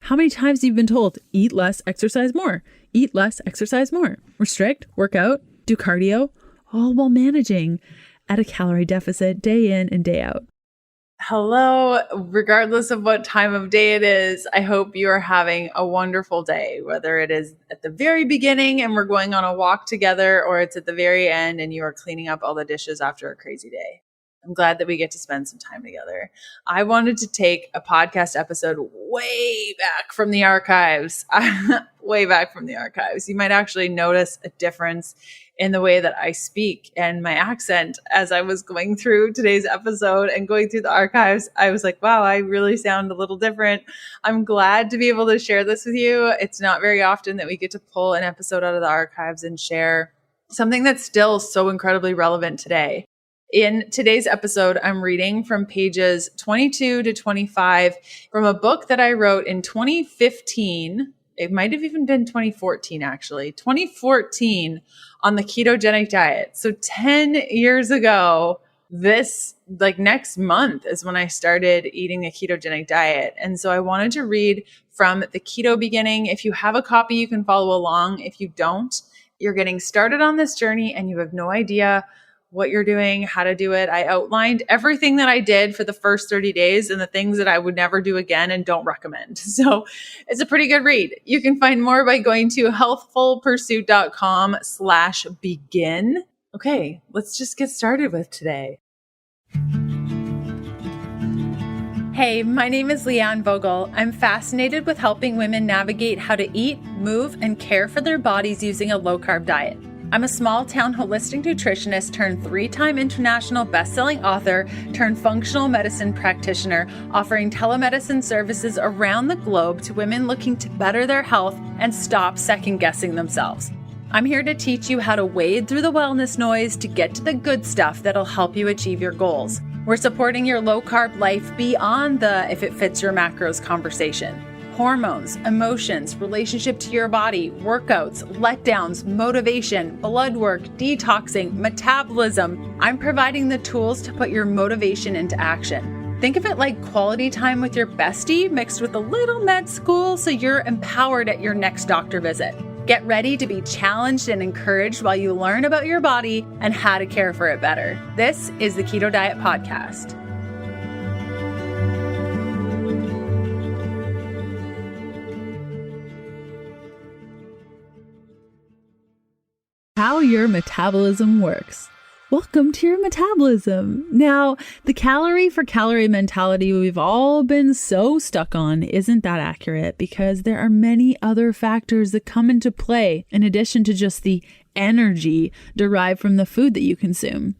How many times have you been told, eat less, exercise more, eat less, exercise more, restrict, work out, do cardio, all while managing at a calorie deficit day in and day out? Hello, regardless of what time of day it is, I hope you are having a wonderful day, whether it is at the very beginning and we're going on a walk together, or it's at the very end and you are cleaning up all the dishes after a crazy day. I'm glad that we get to spend some time together. I wanted to take a podcast episode way back from the archives, way back from the archives. You might actually notice a difference in the way that I speak and my accent as I was going through today's episode and going through the archives. I was like, wow, I really sound a little different. I'm glad to be able to share this with you. It's not very often that we get to pull an episode out of the archives and share something that's still so incredibly relevant today. In today's episode, I'm reading from pages 22 to 25 from a book that I wrote in 2015. It might have even been 2014, actually. 2014 on the ketogenic diet. So 10 years ago, next month is when I started eating the ketogenic diet. And so I wanted to read from the Keto Beginning. If you have a copy, you can follow along. If you don't, you're getting started on this journey and you have no idea what you're doing, how to do it. I outlined everything that I did for the first 30 days and the things that I would never do again and don't recommend. So it's a pretty good read. You can find more by going to healthfulpursuit.com/begin. Okay, let's just get started with today. Hey, my name is Leanne Vogel. I'm fascinated with helping women navigate how to eat, move, and care for their bodies using a low-carb diet. I'm a small-town holistic nutritionist turned 3-time international best-selling author turned functional medicine practitioner, offering telemedicine services around the globe to women looking to better their health and stop second-guessing themselves. I'm here to teach you how to wade through the wellness noise to get to the good stuff that'll help you achieve your goals. We're supporting your low-carb life beyond the if it fits your macros conversation. Hormones, emotions, relationship to your body, workouts, letdowns, motivation, blood work, detoxing, metabolism. I'm providing the tools to put your motivation into action. Think of it like quality time with your bestie mixed with a little med school so you're empowered at your next doctor visit. Get ready to be challenged and encouraged while you learn about your body and how to care for it better. This is the Keto Diet Podcast. How your metabolism works. Welcome to your metabolism. Now, the calorie for calorie mentality we've all been so stuck on isn't that accurate because there are many other factors that come into play in addition to just the energy derived from the food that you consume.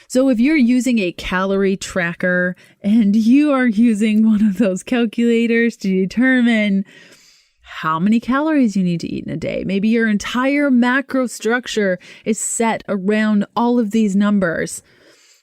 So if you're using a calorie tracker and you are using one of those calculators to determine how many calories you need to eat in a day. Maybe your entire macro structure is set around all of these numbers.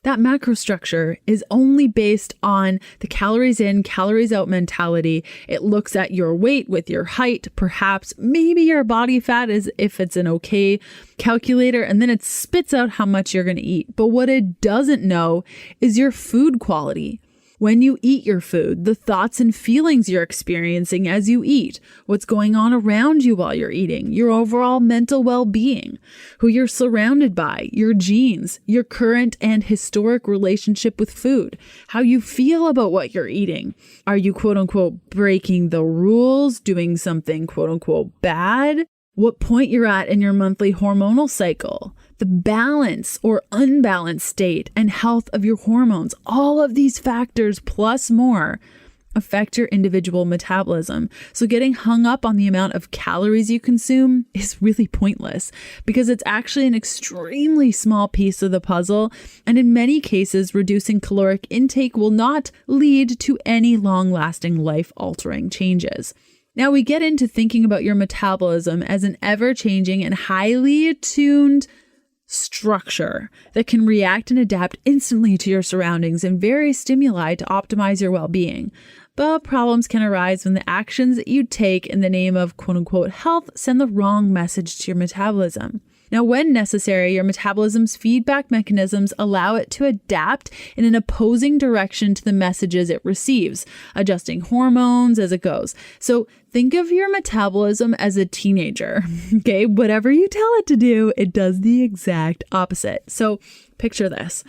That macro structure is only based on the calories in, calories out mentality. It looks at your weight with your height, perhaps maybe your body fat is if it's an okay calculator, and then it spits out how much you're going to eat. But what it doesn't know is your food quality. When you eat your food, the thoughts and feelings you're experiencing as you eat, what's going on around you while you're eating, your overall mental well-being, who you're surrounded by, your genes, your current and historic relationship with food, how you feel about what you're eating. Are you quote unquote breaking the rules, doing something quote unquote bad? What point you're at in your monthly hormonal cycle, the balance or unbalanced state and health of your hormones, all of these factors plus more affect your individual metabolism. So getting hung up on the amount of calories you consume is really pointless because it's actually an extremely small piece of the puzzle. And in many cases, reducing caloric intake will not lead to any long-lasting life-altering changes. Now we get into thinking about your metabolism as an ever-changing and highly attuned structure that can react and adapt instantly to your surroundings and various stimuli to optimize your well-being. But problems can arise when the actions that you take in the name of quote-unquote health send the wrong message to your metabolism. Now, when necessary, your metabolism's feedback mechanisms allow it to adapt in an opposing direction to the messages it receives, adjusting hormones as it goes. So think of your metabolism as a teenager, okay? Whatever you tell it to do, it does the exact opposite. So picture this.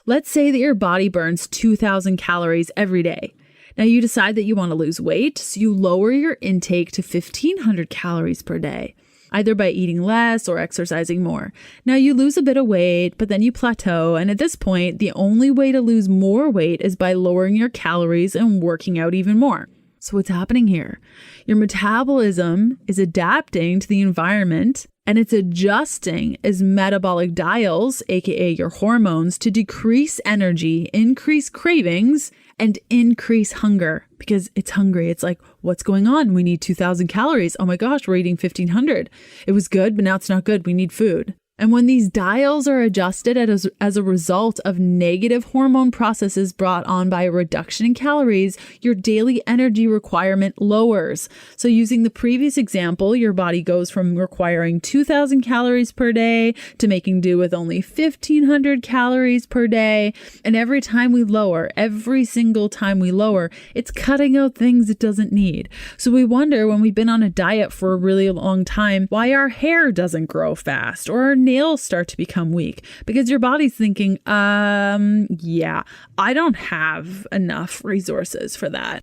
Let's say that your body burns 2,000 calories every day. Now you decide that you want to lose weight, so you lower your intake to 1,500 calories per day, either by eating less or exercising more. Now you lose a bit of weight, but then you plateau, and at this point, the only way to lose more weight is by lowering your calories and working out even more. So what's happening here? Your metabolism is adapting to the environment, and it's adjusting its metabolic dials, aka your hormones, to decrease energy, increase cravings, and increase hunger because it's hungry. It's like, what's going on? We need 2,000 calories. Oh my gosh, we're eating 1,500. It was good, but now it's not good. We need food. And when these dials are adjusted as a result of negative hormone processes brought on by a reduction in calories, your daily energy requirement lowers. So using the previous example, your body goes from requiring 2,000 calories per day to making do with only 1,500 calories per day. And every single time we lower, it's cutting out things it doesn't need. So we wonder when we've been on a diet for a really long time, why our hair doesn't grow fast or our nails start to become weak, because your body's thinking, yeah, I don't have enough resources for that.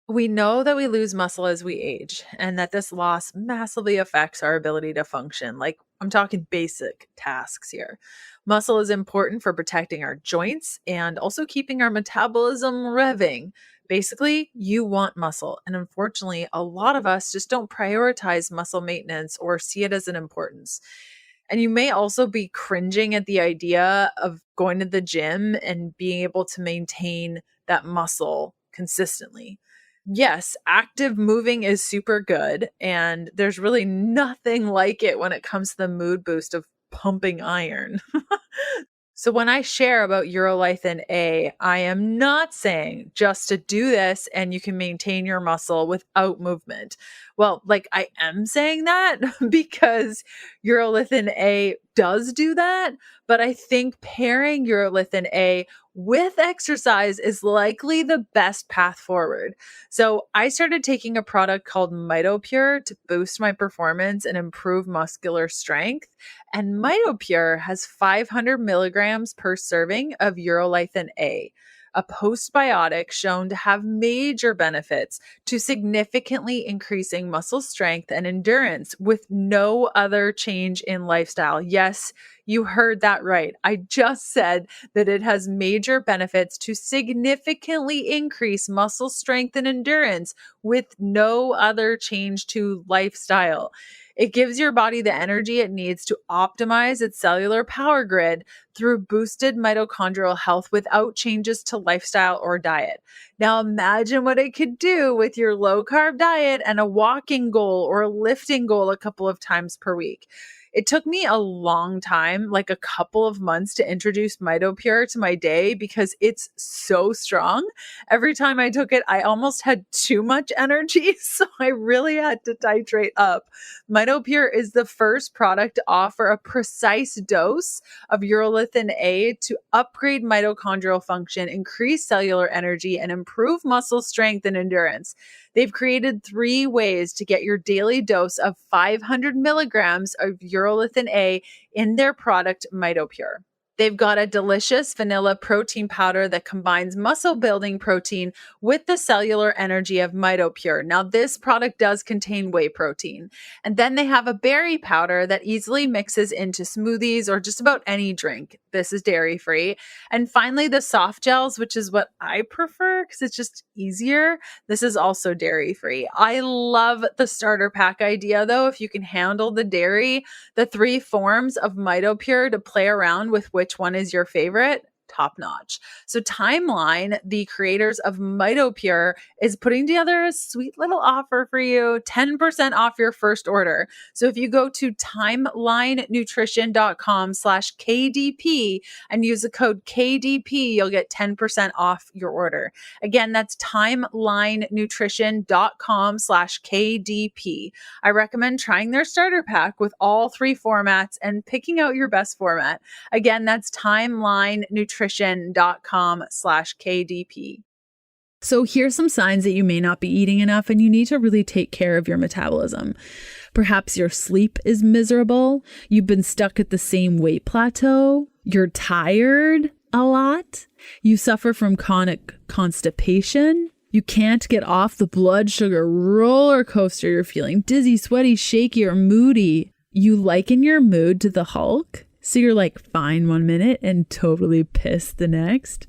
We know that we lose muscle as we age and that this loss massively affects our ability to function. Like, I'm talking basic tasks here. Muscle is important for protecting our joints and also keeping our metabolism revving. Basically, you want muscle. And unfortunately, a lot of us just don't prioritize muscle maintenance or see it as an importance. And you may also be cringing at the idea of going to the gym and being able to maintain that muscle consistently. Yes, active moving is super good. And there's really nothing like it when it comes to the mood boost of pumping iron. So when I share about Urolithin A, I am not saying just to do this and you can maintain your muscle without movement. Well, like I am saying that because Urolithin A does do that, but I think pairing Urolithin A with exercise is likely the best path forward. So I started taking a product called Mitop Pure to boost my performance and improve muscular strength. And Mitop Pure has 500 milligrams per serving of Urolithin A, a postbiotic shown to have major benefits to significantly increasing muscle strength and endurance with no other change in lifestyle. Yes, you heard that right. I just said that it has major benefits to significantly increase muscle strength and endurance with no other change to lifestyle. It gives your body the energy it needs to optimize its cellular power grid through boosted mitochondrial health without changes to lifestyle or diet. Now imagine what it could do with your low-carb diet and a walking goal or a lifting goal a couple of times per week. It took me a long time, like a couple of months, to introduce Mitop Pure to my day because it's so strong. Every time I took it, I almost had too much energy, so I really had to titrate up. Mitop Pure is the first product to offer a precise dose of Urolithin A to upgrade mitochondrial function, increase cellular energy, and improve muscle strength and endurance. They've created 3 ways to get your daily dose of 500 milligrams of Urolithin A in their product, Mitop Pure. They've got a delicious vanilla protein powder that combines muscle building protein with the cellular energy of Mitop Pure. Now, this product does contain whey protein. And then they have a berry powder that easily mixes into smoothies or just about any drink. This is dairy free. And finally, the soft gels, which is what I prefer because it's just easier. This is also dairy free. I love the starter pack idea though. If you can handle the dairy, the 3 forms of Mitop Pure to play around with which one is your favorite, top notch. So Timeline, the creators of Mitop Pure, is putting together a sweet little offer for you, 10% off your first order. So if you go to timelinenutrition.com/KDP and use the code KDP, you'll get 10% off your order. Again, that's timelinenutrition.com/KDP. I recommend trying their starter pack with all 3 formats and picking out your best format. Again, that's timelinenutrition.com/KDP. So here's some signs that you may not be eating enough and you need to really take care of your metabolism. Perhaps your sleep is miserable. You've been stuck at the same weight plateau. You're tired a lot. You suffer from chronic constipation. You can't get off the blood sugar roller coaster. You're feeling dizzy, sweaty, shaky, or moody. You liken your mood to the Hulk. So you're like fine 1 minute and totally pissed the next.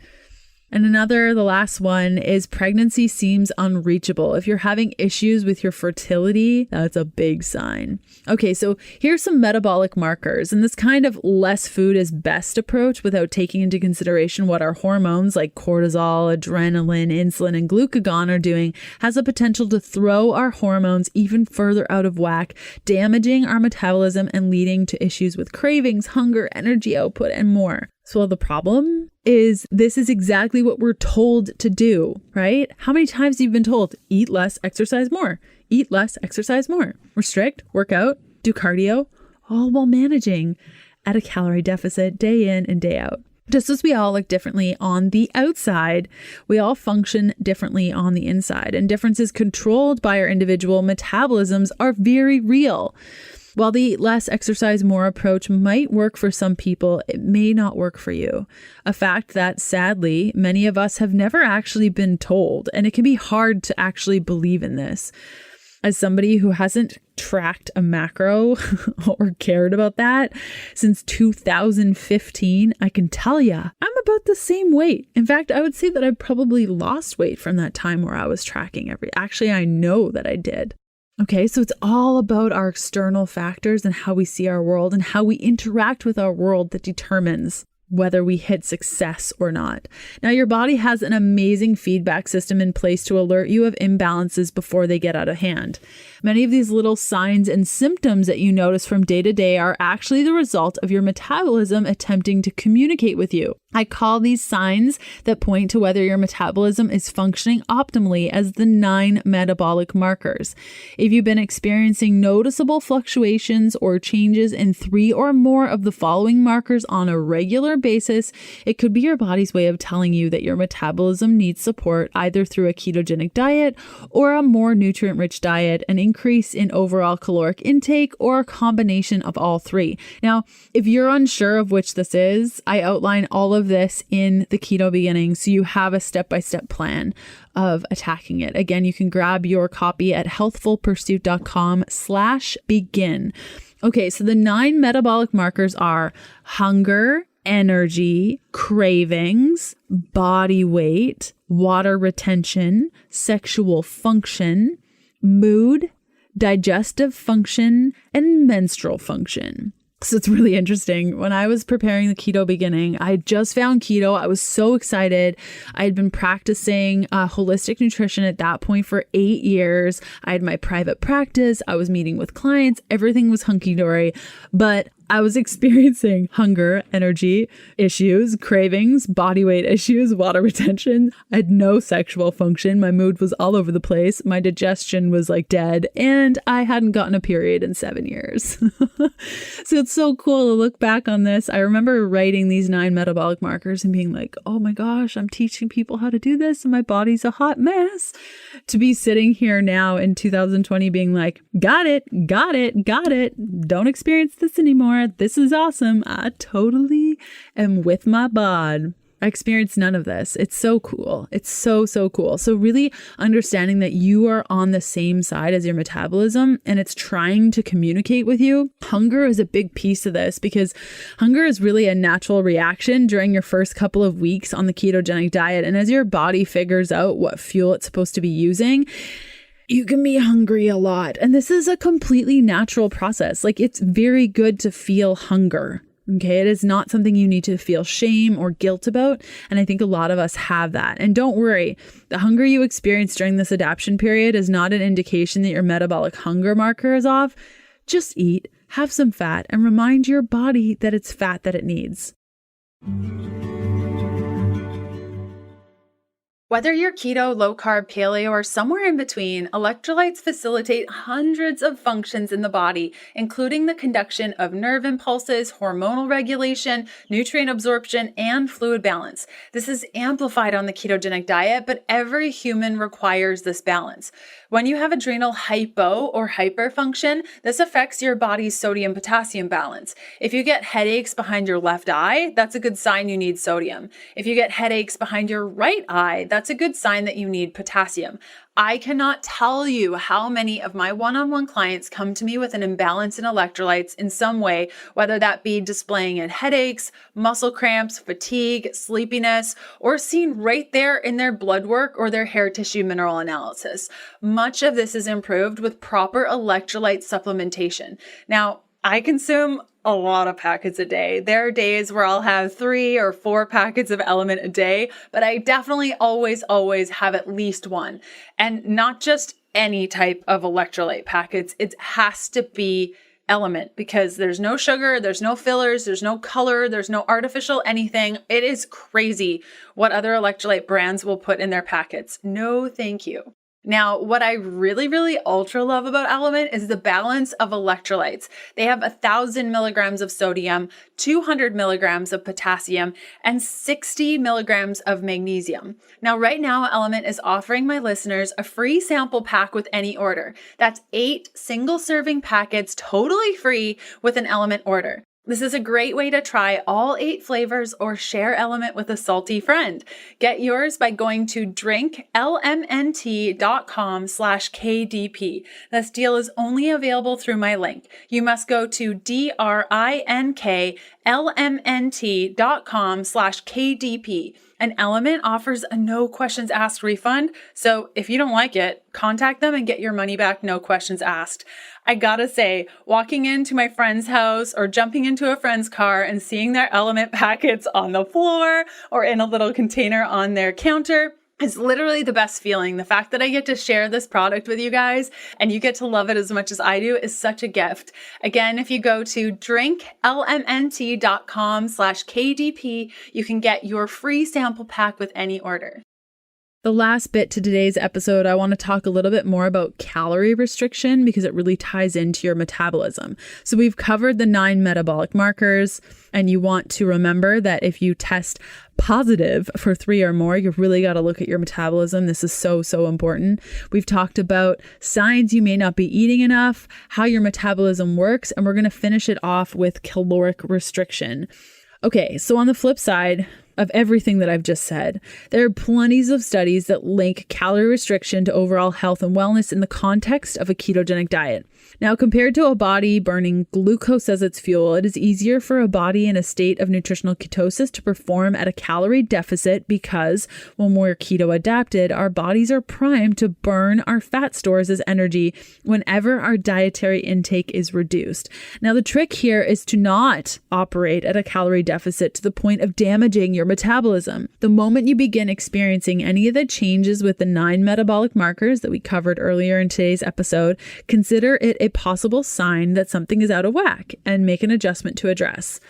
And the last one is pregnancy seems unreachable. If you're having issues with your fertility, that's a big sign. Okay, so here's some metabolic markers. And this kind of less food is best approach without taking into consideration what our hormones like cortisol, adrenaline, insulin, and glucagon are doing has the potential to throw our hormones even further out of whack, damaging our metabolism and leading to issues with cravings, hunger, energy output, and more. So the problem is this is exactly what we're told to do, right? How many times have you been told, eat less, exercise more, eat less, exercise more, restrict, work out, do cardio, all while managing at a calorie deficit day in and day out. Just as we all look differently on the outside, we all function differently on the inside, and differences controlled by our individual metabolisms are very real. While the eat less, exercise more approach might work for some people, it may not work for you. A fact that, sadly, many of us have never actually been told, and it can be hard to actually believe in this. As somebody who hasn't tracked a macro or cared about that since 2015, I can tell you, I'm about the same weight. In fact, I would say that I probably lost weight from that time where I was tracking Actually, I know that I did. Okay, so it's all about our external factors and how we see our world and how we interact with our world that determines whether we hit success or not. Now, your body has an amazing feedback system in place to alert you of imbalances before they get out of hand. Many of these little signs and symptoms that you notice from day to day are actually the result of your metabolism attempting to communicate with you. I call these signs that point to whether your metabolism is functioning optimally as the 9 metabolic markers. If you've been experiencing noticeable fluctuations or changes in 3 or more of the following markers on a regular basis, it could be your body's way of telling you that your metabolism needs support either through a ketogenic diet or a more nutrient-rich diet, an increase in overall caloric intake, or a combination of all 3. Now, if you're unsure of which this is, I outline all of this in the Keto Beginning, so you have a step-by-step plan of attacking it. Again, you can grab your copy at healthfulpursuit.com/begin. Okay, so the 9 metabolic markers are hunger, energy, cravings, body weight, water retention, sexual function, mood, digestive function, and menstrual function. So it's really interesting. When I was preparing the Keto Beginning, I just found keto. I was so excited. I had been practicing holistic nutrition at that point for 8 years. I had my private practice. I was meeting with clients. Everything was hunky-dory, but I was experiencing hunger, energy issues, cravings, body weight issues, water retention. I had no sexual function. My mood was all over the place. My digestion was like dead, and I hadn't gotten a period in 7 years. So it's so cool to look back on this. I remember writing these 9 metabolic markers and being like, oh my gosh, I'm teaching people how to do this and my body's a hot mess. To be sitting here now in 2020 being like, got it. Don't experience this anymore. This is awesome. I totally am with my bod. I experienced none of this. It's so cool. It's so cool. So really understanding that you are on the same side as your metabolism and it's trying to communicate with you. Hunger is a big piece of this because hunger is really a natural reaction during your first couple of weeks on the ketogenic diet. And as your body figures out what fuel it's supposed to be using, you can be hungry a lot. And this is a completely natural process. Like, it's very good to feel hunger. Okay, it is not something you need to feel shame or guilt about. And I think a lot of us have that. And don't worry, the hunger you experience during this adaptation period is not an indication that your metabolic hunger marker is off. Just eat, have some fat, and remind your body that it's fat that it needs. Whether you're keto, low carb, paleo, or somewhere in between, electrolytes facilitate hundreds of functions in the body, including the conduction of nerve impulses, hormonal regulation, nutrient absorption, and fluid balance. This is amplified on the ketogenic diet, but every human requires this balance. When you have adrenal hypo or hyperfunction, this affects your body's sodium-potassium balance. If you get headaches behind your left eye, that's a good sign you need sodium. If you get headaches behind your right eye, that's a good sign that you need potassium. I cannot tell you how many of my one-on-one clients come to me with an imbalance in electrolytes in some way, whether that be displaying in headaches, muscle cramps, fatigue, sleepiness, or seen right there in their blood work or their hair tissue mineral analysis. Much of this is improved with proper electrolyte supplementation. Now, I consume a lot of packets a day. There are days where I'll have 3 or 4 packets of Element a day, but I definitely always have at least one. And not just any type of electrolyte packets. It has to be Element because there's no sugar, there's no fillers, there's no color, there's no artificial anything. It is crazy what other electrolyte brands will put in their packets. No, thank you. Now, what I really ultra love about Element is the balance of electrolytes. They have 1,000 milligrams of sodium, 200 milligrams of potassium, and 60 milligrams of magnesium. Now, right now, Element is offering my listeners a free sample pack with any order. That's 8 single serving packets totally free with an Element order. This is a great way to try all 8 flavors or share Element with a salty friend. Get yours by going to drinklmnt.com/KDP. This deal is only available through my link. You must go to drinklmnt.com/KDP. And Element offers a no questions asked refund. So if you don't like it, contact them and get your money back, no questions asked. I gotta say, walking into my friend's house or jumping into a friend's car and seeing their Element packets on the floor or in a little container on their counter is literally the best feeling. The fact that I get to share this product with you guys and you get to love it as much as I do is such a gift. Again, if you go to drinklmnt.com/KDP, you can get your free sample pack with any order. The last bit to today's episode, I want to talk a little bit more about calorie restriction because it really ties into your metabolism. So we've covered the 9 metabolic markers, and you want to remember that if you test positive for 3 or more, you've really got to look at your metabolism. This is so important. We've talked about signs you may not be eating enough, how your metabolism works, and we're going to finish it off with caloric restriction. Okay, so on the flip side of everything that I've just said, there are plenty of studies that link calorie restriction to overall health and wellness in the context of a ketogenic diet. Now, compared to a body burning glucose as its fuel, it is easier for a body in a state of nutritional ketosis to perform at a calorie deficit because when we're keto adapted, our bodies are primed to burn our fat stores as energy whenever our dietary intake is reduced. Now, the trick here is to not operate at a calorie deficit to the point of damaging your metabolism. The moment you begin experiencing any of the changes with the 9 metabolic markers that we covered earlier in today's episode, consider it a possible sign that something is out of whack and make an adjustment to address.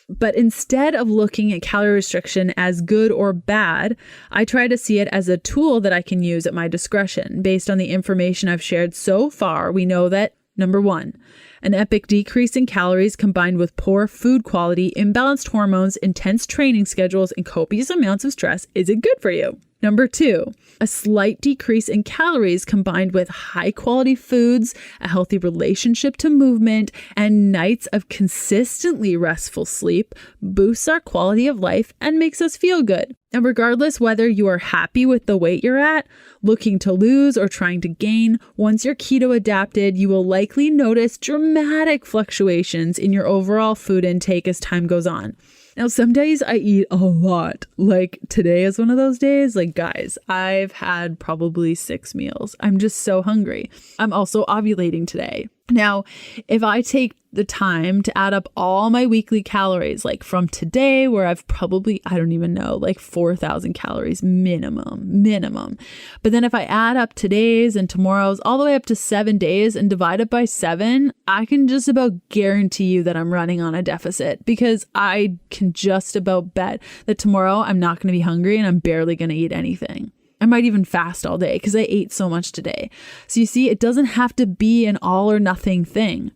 But instead of looking at calorie restriction as good or bad, I try to see it as a tool that I can use at my discretion. Based on the information I've shared so far, we know that number 1, an epic decrease in calories combined with poor food quality, imbalanced hormones, intense training schedules, and copious amounts of stress isn't good for you. Number 2, a slight decrease in calories combined with high quality foods, a healthy relationship to movement, and nights of consistently restful sleep boosts our quality of life and makes us feel good. And regardless whether you are happy with the weight you're at, looking to lose, or trying to gain, once you're keto adapted, you will likely notice dramatic fluctuations in your overall food intake as time goes on. Now, some days I eat a lot. Like today is one of those days. Like, guys, I've had probably 6 meals. I'm just so hungry. I'm also ovulating today. Now, if I take the time to add up all my weekly calories, like from today, where I've probably, I don't even know, like 4,000 calories minimum. But then if I add up today's and tomorrow's all the way up to 7 days and divide it by 7, I can just about guarantee you that I'm running on a deficit, because I can just about bet that tomorrow I'm not going to be hungry and I'm barely going to eat anything. I might even fast all day because I ate so much today. So you see, it doesn't have to be an all or nothing thing.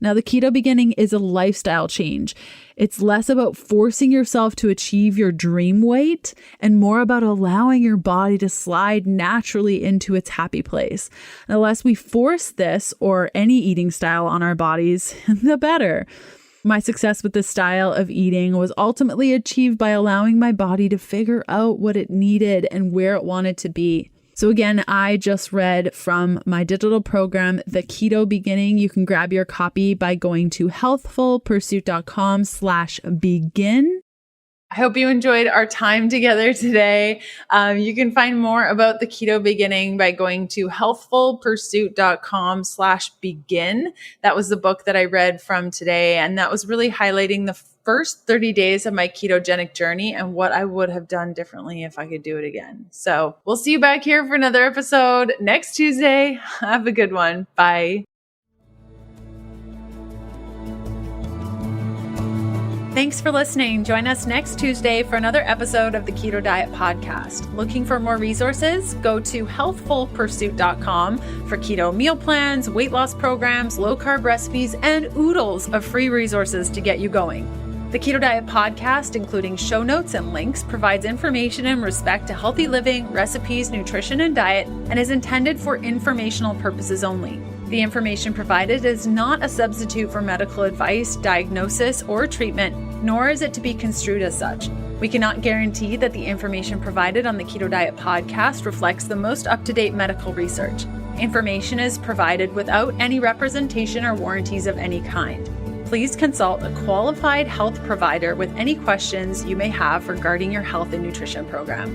Now, the keto beginning is a lifestyle change. It's less about forcing yourself to achieve your dream weight and more about allowing your body to slide naturally into its happy place. And the less we force this or any eating style on our bodies, the better. My success with this style of eating was ultimately achieved by allowing my body to figure out what it needed and where it wanted to be. So again, I just read from my digital program, The Keto Beginning. You can grab your copy by going to healthfulpursuit.com/begin. I hope you enjoyed our time together today. You can find more about the Keto Beginning by going to healthfulpursuit.com/begin. That was the book that I read from today. And that was really highlighting the first 30 days of my ketogenic journey and what I would have done differently if I could do it again. So we'll see you back here for another episode next Tuesday. Have a good one. Bye. Thanks for listening. Join us next Tuesday for another episode of the Keto Diet Podcast. Looking for more resources? Go to healthfulpursuit.com for keto meal plans, weight loss programs, low-carb recipes, and oodles of free resources to get you going. The Keto Diet Podcast, including show notes and links, provides information in respect to healthy living, recipes, nutrition, and diet, and is intended for informational purposes only. The information provided is not a substitute for medical advice, diagnosis, or treatment, nor is it to be construed as such. We cannot guarantee that the information provided on the Keto Diet Podcast reflects the most up-to-date medical research. Information is provided without any representation or warranties of any kind. Please consult a qualified health provider with any questions you may have regarding your health and nutrition program.